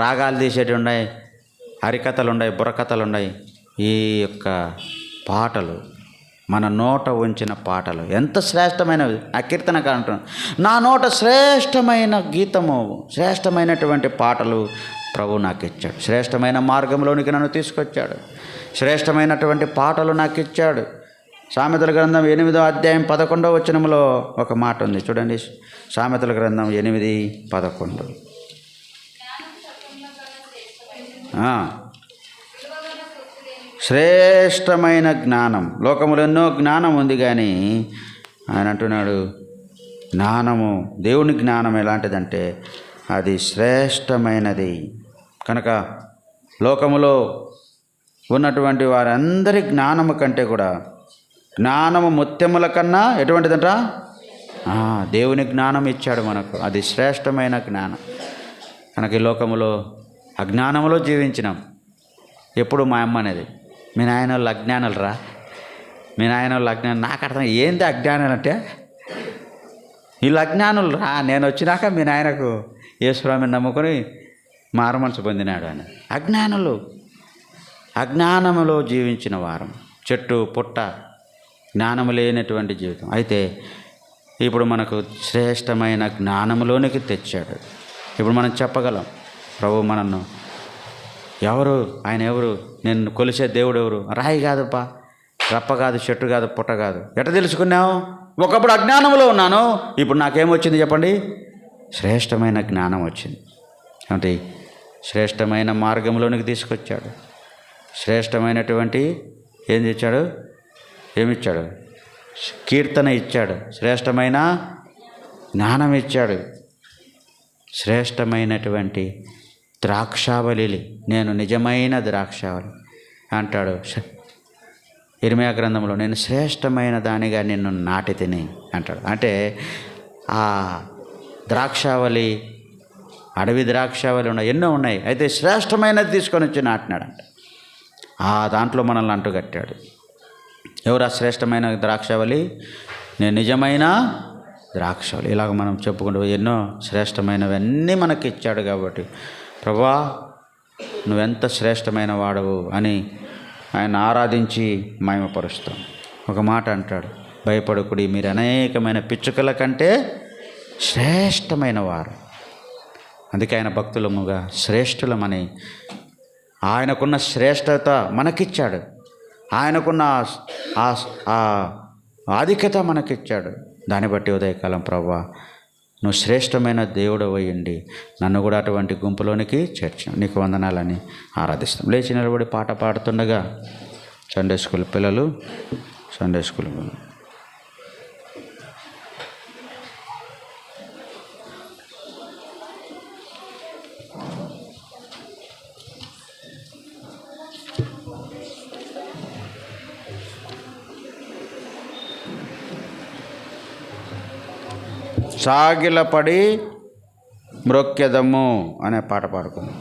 రాగాలు తీసేటివి ఉన్నాయి, హరికథలు ఉన్నాయి, బుర్రకథలు ఉన్నాయి. ఈ యొక్క పాటలు మన నోట ఉంచిన పాటలు ఎంత శ్రేష్టమైనవి. ఆ కీర్తన అంటున్నాను, నా నోట శ్రేష్టమైన గీతము, శ్రేష్టమైనటువంటి పాటలు ప్రభు నాకు ఇచ్చాడు. శ్రేష్టమైన మార్గంలోనికి నన్ను తీసుకొచ్చాడు. శ్రేష్టమైనటువంటి పాటలు నాకు ఇచ్చాడు. సామెతల గ్రంథం 8వ అధ్యాయం 11వ వచనంలో ఒక మాట ఉంది చూడండి. సామెతల గ్రంథం 8:11. శ్రేష్టమైన జ్ఞానం. లోకములో ఎన్నో జ్ఞానం ఉంది, కానీ ఆయన అంటున్నాడు జ్ఞానము, దేవుని జ్ఞానం ఎలాంటిదంటే అది శ్రేష్టమైనది. కనుక లోకములో ఉన్నటువంటి వారందరి జ్ఞానము కంటే కూడా జ్ఞానము ముత్యముల కన్నా ఎటువంటిదంట, దేవుని జ్ఞానం ఇచ్చాడు మనకు. అది శ్రేష్టమైన జ్ఞానం. కనుక ఈ లోకములో అజ్ఞానంలో జీవించినాం. ఎప్పుడు మా అమ్మ అనేది, మీ నాయన వాళ్ళు అజ్ఞానులు రా, మీ నాయన వాళ్ళు అజ్ఞానం. నాకు అర్థం ఏంది అజ్ఞానులు అంటే, వీళ్ళు అజ్ఞానులు రా, నేను వచ్చినాక మీ నాయనకు యేసుస్వామిని నమ్ముకొని మారుమనసు పొందినాడు అని. అజ్ఞానులు, అజ్ఞానములో జీవించిన వారం, చెట్టు పుట్ట జ్ఞానము లేనటువంటి జీవితం. అయితే ఇప్పుడు మనకు శ్రేష్టమైన జ్ఞానములోనికి తెచ్చాడు. ఇప్పుడు మనం చెప్పగలం, ప్రభు మనను ఎవరు, ఆయన ఎవరు, నేను కొలిసే దేవుడు ఎవరు, రాయి కాదుపా, రప్ప కాదు, చెట్టు కాదు, పుట్ట కాదు. ఎట్ట తెలుసుకున్నావు? ఒకప్పుడు అజ్ఞానంలో ఉన్నాను, ఇప్పుడు నాకేమొచ్చింది చెప్పండి? శ్రేష్టమైన జ్ఞానం వచ్చింది. అంటే శ్రేష్టమైన మార్గంలోనికి తీసుకొచ్చాడు. శ్రేష్టమైనటువంటి ఏం తెచ్చాడు? ఏమిచ్చాడు? కీర్తన ఇచ్చాడు. శ్రేష్టమైన జ్ఞానం ఇచ్చాడు. శ్రేష్టమైనటువంటి ద్రాక్షావళి, నేను నిజమైన ద్రాక్షావళి అంటాడు ఇర్మీయా గ్రంథంలో. నేను శ్రేష్టమైన దానిగా నిన్ను నాటి తిని అంటాడు. అంటే ఆ ద్రాక్షావళి, అడవి ద్రాక్షావళి ఉన్నాయి, ఎన్నో ఉన్నాయి. అయితే శ్రేష్టమైనది తీసుకొని వచ్చి నాటినాడంట. ఆ దాంట్లో మనల్ని అంటుగట్టాడు. ఎవరు ఆ శ్రేష్టమైన ద్రాక్షావళి? నేను నిజమైన ద్రాక్షావళి. ఇలాగ మనం చెప్పుకుంటూ ఎన్నో శ్రేష్టమైనవన్నీ మనకి ఇచ్చాడు. కాబట్టి ప్రభువా నువ్వెంత శ్రేష్టమైన వాడవు అని ఆయన ఆరాధించి మహిమపరుస్తాం. ఒక మాట అంటాడు, భయపడకుడి, మీరు అనేకమైన పిచ్చుకల కంటే శ్రేష్టమైన వారు. అందుకే ఆయన భక్తులముగా శ్రేష్ఠులమని ఆయనకున్న శ్రేష్టత మనకిచ్చాడు. ఆయనకున్న ఆధిక్యత మనకిచ్చాడు. దాన్ని బట్టి ఉదయకాలం ప్రభువా నువ్వు శ్రేష్టమైన దేవుడు అయ్యండి, నన్ను కూడా అటువంటి గుంపులోనికి చేర్చు, నీకు వందనాలని ఆరాధిస్తాం. లేచి నిలబడి పాట పాడుతుండగా సండే స్కూల్ పిల్లలు, సండే స్కూల్ సాగిలపడి మ్రొక్కెదము అనే పాట పాడుకుందాం.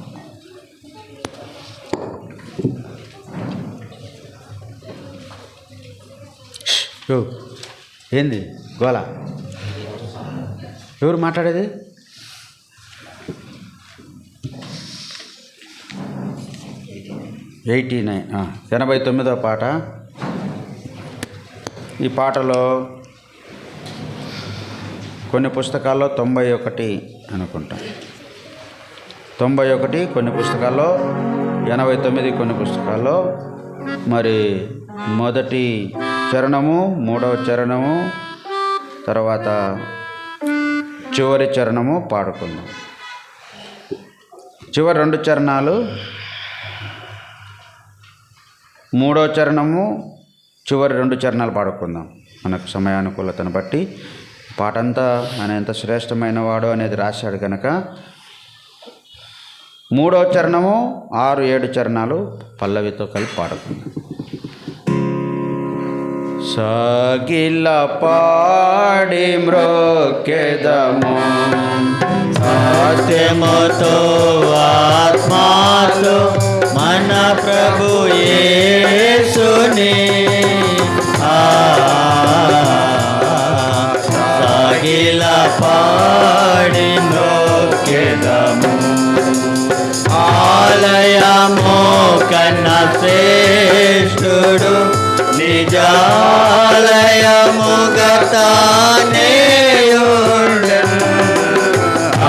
ఏంది గోల? ఎవరు మాట్లాడేది? '89 89వ పాట. ఈ పాటలో కొన్ని పుస్తకాల్లో 91 అనుకుంటా, 91 కొన్ని పుస్తకాల్లో, 89 కొన్ని పుస్తకాల్లో. మరి మొదటి చరణము, మూడవ చరణము, తర్వాత చివరి చరణము పాడుకుందాం. చివరి 2 చరణాలు, మూడవ చరణము, చివరి 2 చరణాలు పాడుకుందాం మనకు సమయానుకూలతను బట్టి. పాటంతా ఆయన ఎంత శ్రేష్టమైన వాడు అనేది రాశాడు కనుక 3వ చరణము, 6, 7 చరణాలు పల్లవితో కలిపి పాడుకుందాం. సాగిల పాడి మ్రోకెదము సత్యముతో ఆత్మతో మన ప్రభు యేసుని సాగిల పాడి మ్రోకెదము ఆలయము కన్నా శ్రేష్ఠుడు నిజాలయము గతానేయుండెను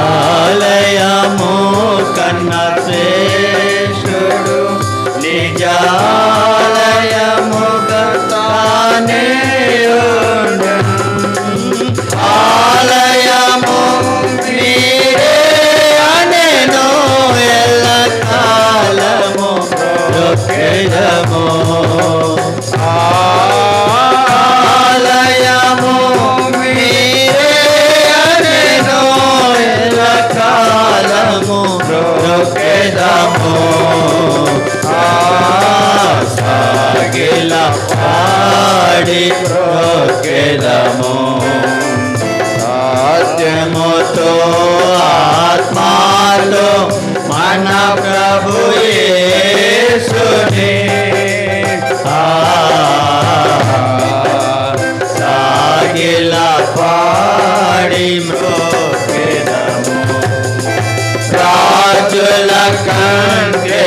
ఆలయము కన్నా శ్రేష్ఠుడు నిజాలయము గతానేయుండెను ఆలయము నీరే అనెను ఎల్లకాలము రొక్కెదము ఆలయము మీరే అనెను ఎల్లకాలము రొక్కెదము సాగిల పాడి రొక్కెదము సత్యముతో ఆత్మతో మన ప్రభు యేసుని సాగిల పాడి మ్రోకెదము రాజుల కంటే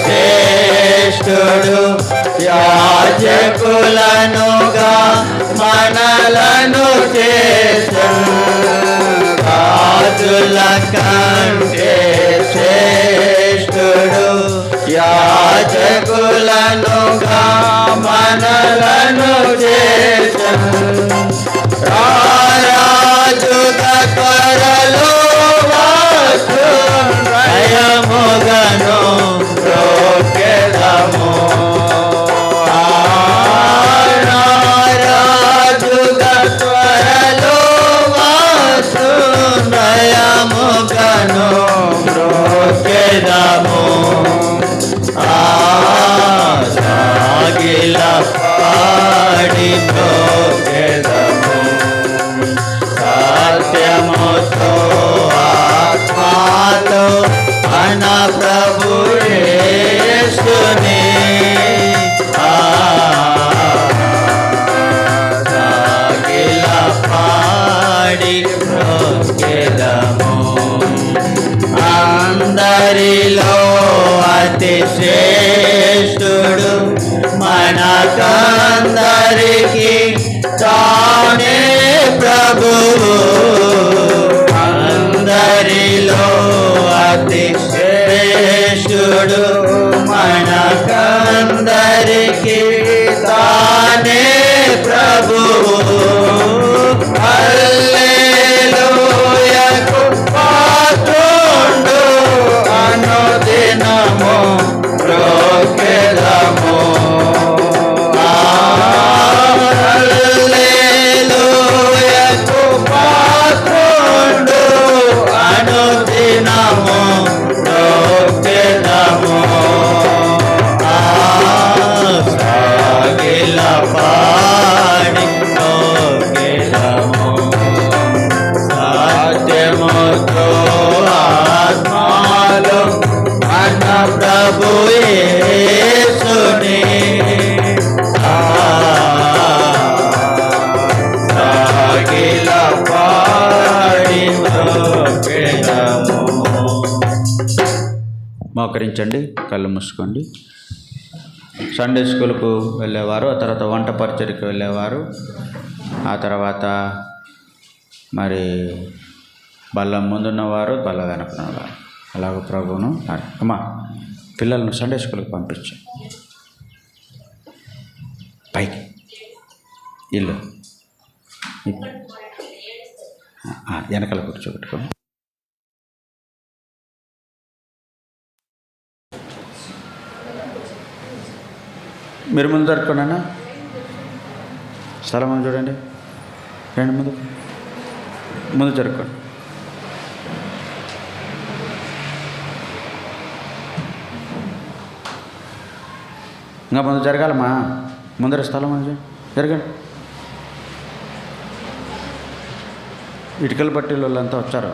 శ్రేష్ఠుడు యాజకులనుగా మనలను చేసెను రాజుల కంటే శ్రేష్ఠుడు యాజకులనుగా మనలను చేసెను రాజుగా త్వరలో భయముగను రొక్కెదము రాజుగా త్వరలో భయముగను రొక్కెదము సాగిల పాడి రొక్కెదము సత్యముతో ఆత్మతో మన ప్రభు యేసుని సాగిల పాడి రొక్కెదము అందరిలో అతి శ్రేష్ఠుడు మనకందరికి తానే ప్రభువు అందరిలో అతి శ్రేష్ఠుడు మనకందరికి తానే ప్రభువు హల్లెలూయకు పాత్రుండు అనుదినము రొక్కెదము హల్లెలూయకు పాత్రుండు అనుదినము రొక్కెదము సాగిల పాడి రొక్కెదము సత్యముతో ఆత్మలో మన ప్రభు యేసుని సాగిల పాడి రొక్కెదము మోకరించండి, కళ్ళు మూసుకోండి. సండే స్కూల్కు వెళ్ళేవారు, ఆ తర్వాత వంట పరిచర్కి వెళ్ళేవారు, ఆ తర్వాత మరి బల్ల ముందున్నవారు, బల్ల వెనకున్నవారు, అలాగ ప్రభువును అమ్మా పిల్లలను సండే స్కూల్కి పంపించు. పైకి ఇల్లు వెనకాల కూర్చోబెట్టుకో. మీరు ముందు జరుపుకోండి, స్థలం చూడండి, రండి ముందు జరుపుకోండి. ఇంకా ముందు జరగాలమ్మా, ముందర స్థలం అని జరగండి. ఇటుకలు పట్టిన వాళ్ళంతా వచ్చారు.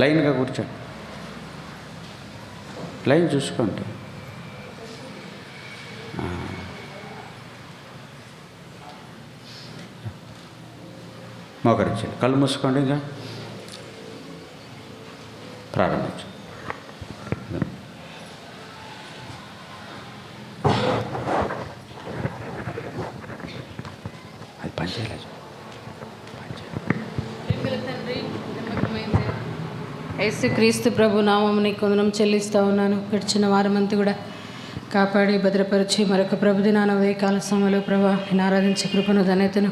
లైన్గా కూర్చోండి. లైన్ చూసుకోండి. మోకరించండి. కళ్ళు మూసుకోండి. ఇంకా ప్రారంభించండి. అది పనిచేయలేదు. యేసుక్రీస్తు ప్రభు నామముని కొందనం చెల్లిస్తూ ఉన్నాను. గడిచిన వారమంతా కూడా కాపాడి భద్రపరిచి మరొక ప్రభు దినాన ఉదయకాల సమయంలో ప్రభా నేను ఆరాధించే కృపను ధన్యతను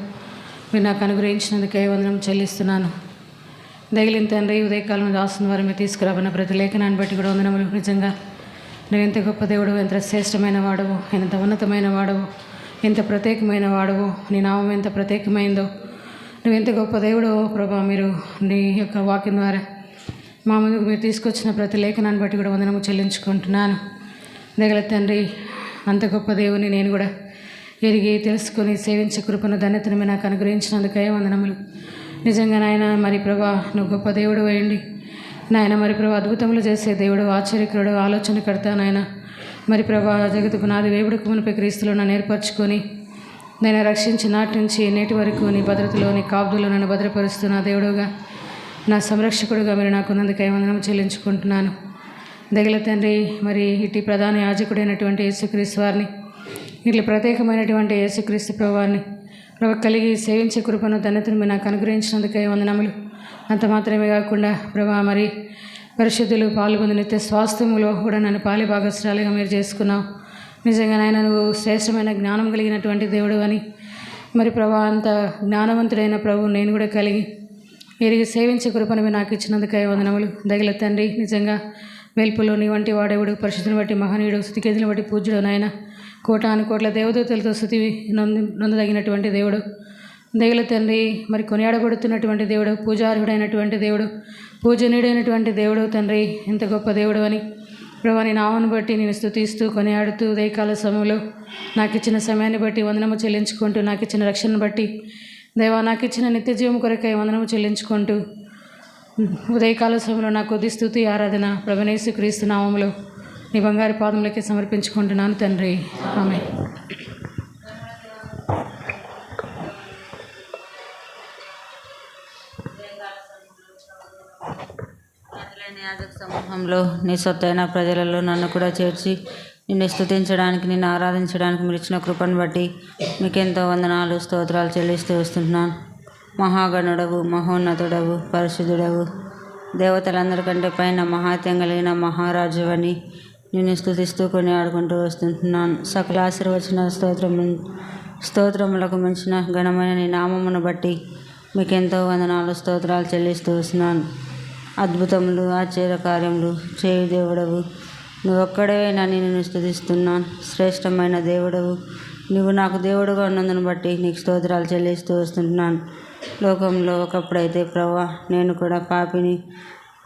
మీరు నాకు అనుగ్రహించినందుకే వందనం చెల్లిస్తున్నాను. దగిలిన తండ్రి, ఉదయకాలం దాస్తున్న వారు మీరు తీసుకురాబడిన ప్రతి లేఖనాన్ని బట్టి కూడా వందనములు. నిజంగా నువ్వు ఎంత గొప్ప దేవుడు, ఎంత శ్రేష్టమైన వాడవు, ఎంత ఉన్నతమైన వాడవు, ఎంత ప్రత్యేకమైన వాడవు, నీ నామం ఎంత ప్రత్యేకమైందో, నువ్వు ఎంత గొప్ప దేవుడో ప్రభా. మీరు నీ యొక్క వాక్యం ద్వారా మా ముందుకు మీరు తీసుకొచ్చిన ప్రతి లేఖనాన్ని బట్టి కూడా వందనము చెల్లించుకుంటున్నాను. దగల తండ్రి, అంత గొప్ప దేవుని నేను కూడా ఎరిగి తెలుసుకొని సేవించే కృపను ధన్యతను మీరు నాకు అనుగ్రహించినందుకే వందనములు. నిజంగా నాయన మరి ప్రభా నువ్వు గొప్ప దేవుడు అయ్యండి నాయన. మరి ప్రభా అద్భుతములు చేసే దేవుడు, ఆశ్చర్యకరుడు, ఆలోచనకర్త నాయన. మరి ప్రభా జగతు పునాది వేపుడుకు మునిపై క్రీస్తులో నన్ను ఏర్పరచుకొని నేను రక్షించి నాటి నుంచి నేటి వరకు నీ భద్రతలో నీ కాపుదలో నన్ను భద్రపరుస్తున్న దేవుడుగా, నా సంరక్షకుడుగా మీరు నాకు ఉన్నందుకై వందనం చెల్లించుకుంటున్నాను. దగిల తండ్రి, మరి ఇటు ప్రధాన యాజకుడైనటువంటి యేసుక్రీస్తు వారిని, ఇట్లా ప్రత్యేకమైనటువంటి యేసుక్రీస్తు ప్రభువారిని ప్రభు కలిగి సేవించే కృపను ధన్యతను మీరు నాకు అనుగ్రహించినందుకై వందనములు. అంత మాత్రమే కాకుండా ప్రభా మరి పరిశుద్ధులు పాల్గొంది నిత్య స్వాస్థ్యములో కూడా నన్ను పాలి భాగస్రాలుగా మీరు చేసుకున్నావు. నిజంగా నాయన నువ్వు శ్రేష్టమైన జ్ఞానం కలిగినటువంటి దేవుడు అని, మరి ప్రభా అంత జ్ఞానవంతుడైన ప్రభు నేను కూడా కలిగి ఎరిగి సేవించే కృపను మీరు నాకు ఇచ్చినందుకై వందనములు. దగిల తండ్రి, నిజంగా వెల్పులో నీ వంటి వాడేవుడు, పరిశుద్ధిని బట్టి మహనీయుడు, స్థుతికేతులను బట్టి పూజ్యుడు నాయన. కోటాను కోట్ల దేవదూతలతో స్థుతి నొందదగినటువంటి దేవుడు. దగిల తండ్రి, మరి కొనియాడబడుతున్నటువంటి దేవుడు, పూజార్హుడైనటువంటి దేవుడు, పూజనీయుడైనటువంటి దేవుడు తండ్రి, ఎంత గొప్ప దేవుడు అని ప్రభా నీ నామను బట్టి నేను స్తుతిస్తూ కొనియాడుతూ ఉదయకాల సమయంలో నాకు ఇచ్చిన సమయాన్ని బట్టి వందనము చెల్లించుకుంటూ, నాకు ఇచ్చిన రక్షణను బట్టి దేవా నాకు ఇచ్చిన నిత్య జీవం కొరకై వందనము చెల్లించుకుంటూ ఉదయకాల సమయంలో నా కొద్ది స్తుతి ఆరాధన ప్రభువైన క్రీస్తు నామములో నీ బంగారు పాదములకి సమర్పించుకుంటున్నాను తండ్రి. ఆమేన్. యాజక సమూహంలో నీ సొత్తైన ప్రజలలో నన్ను కూడా చేర్చి నిన్ను స్తుతించడానికి, నిన్ను ఆరాధించడానికి మీరు ఇచ్చిన కృపను బట్టి మీకెంతో వందనాలు, స్తోత్రాలు చెల్లిస్తూ వస్తున్నాను. మహాగణుడవు, మహోన్నతుడవు, పరిశుద్ధుడవు, దేవతలందరికంటే పైన మహాత్యం కలిగిన మహారాజువని నిన్ను స్తుతిస్తూ కొని ఆడుకుంటూ వస్తుంటున్నాను. సకల ఆశీర్వచన స్తోత్రములకు మించిన ఘనమైన నీ నామమును బట్టి మీకెంతో వందనాలు, స్తోత్రాలు చెల్లిస్తూ వస్తున్నాను. అద్భుతములు, ఆశ్చర్య కార్యములు చేయు దేవుడవు నువ్వొక్కడే నన్ను నిన్ను స్తుతిస్తున్నాను. శ్రేష్టమైన దేవుడవు నువ్వు నాకు దేవుడుగా ఉన్నందును బట్టి నీకు స్తోత్రాలు చెల్లిస్తూ వస్తుంటున్నాను. లోకంలో ఒకప్పుడైతే ప్రభువా నేను కూడా పాపిని,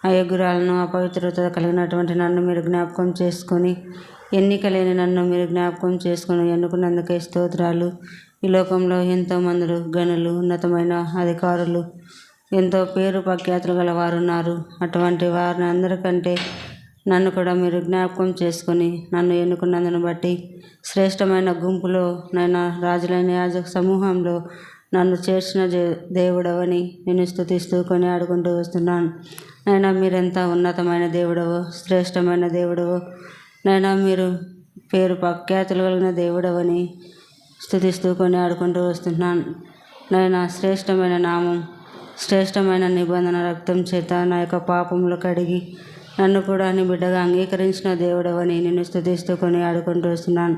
అయోగ్యురాలను, అపవిత్రత కలిగినటువంటి నన్ను మీరు జ్ఞాపకం చేసుకొని, ఎన్నిక లేని నన్ను మీరు జ్ఞాపకం చేసుకొని ఎన్నుకున్నందుకే స్తోత్రాలు. ఈ లోకంలో ఎంతోమందులు గనులు, ఉన్నతమైన అధికారులు, ఎంతో పేరు ప్రఖ్యాతులు గల వారు ఉన్నారు. అటువంటి వారిని అందరికంటే నన్ను కూడా మీరు జ్ఞాపకం చేసుకొని నన్ను ఎన్నుకున్నందును బట్టి శ్రేష్టమైన గుంపులో నైనా రాజులైన యాజక సమూహంలో నన్ను చేర్చిన దేవుడవని నేను స్తుతిస్తూ కొని ఆడుకుంటూ వస్తున్నాను. నైనా మీరెంత ఉన్నతమైన దేవుడవో, శ్రేష్టమైన దేవుడవో, నైనా మీరు పేరు ప్రఖ్యాతులు కలిగిన దేవుడవని స్తుతిస్తూ కొని ఆడుకుంటూ వస్తున్నాను. నైనా శ్రేష్టమైన నామం, శ్రేష్టమైన నిబంధన రక్తం చేత నా యొక్క పాపములు కడిగి నన్ను కూడా నీ బిడ్డగా అంగీకరించిన దేవుడవని నిన్ను స్తుతిస్తూ కొని ఆడుకుంటూ వస్తున్నాను.